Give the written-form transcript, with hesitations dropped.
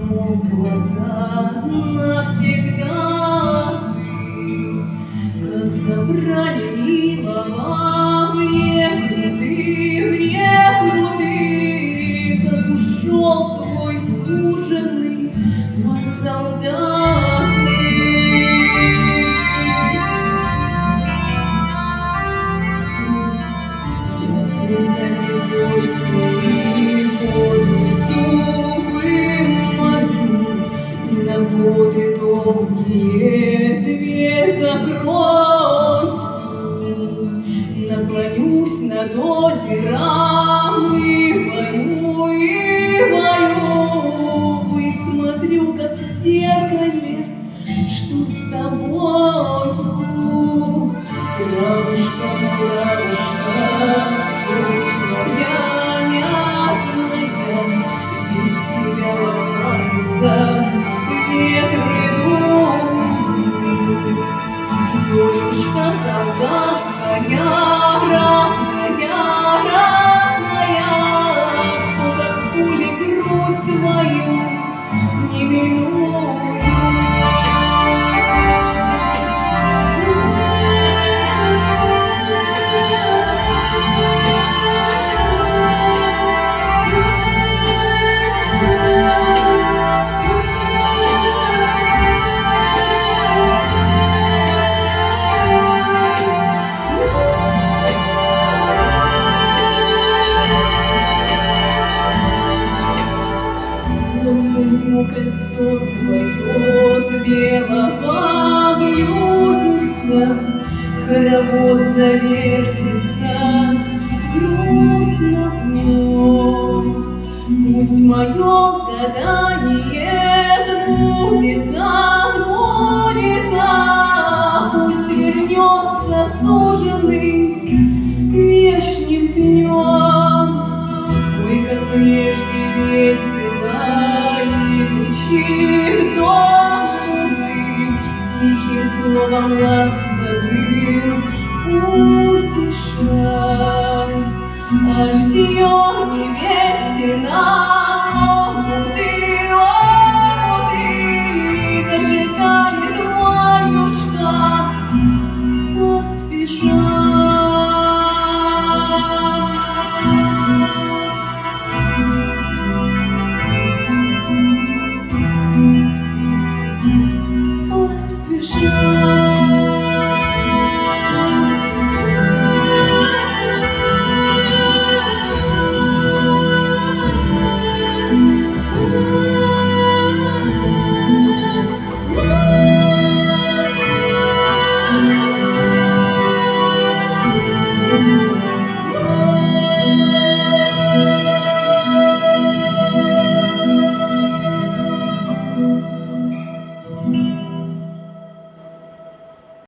глаза навсегда ты, как забрали милого в рекруты, как ушел твой суженый во солдаты. Если за любовь твои поднесу мою, и на годы долгие дверь закрою, наклонюсь над озером и вою, и смотрю, как в зеркале, что с тобою. Травушка, муравушка, суть моя мятная, без тебя ломается ветры дуют. Долюшка солдатская, родная, что как пули грудь твою не минуют. Возьму кольцо твое с белого блюдца, хоровод завертится грустно в нем. Пусть мое гадание сбудется, пусть вернется суженый к вешним днем. Ой, как прежде весело идущих дому ты, тихим словом ласковым утешай, а житье невесте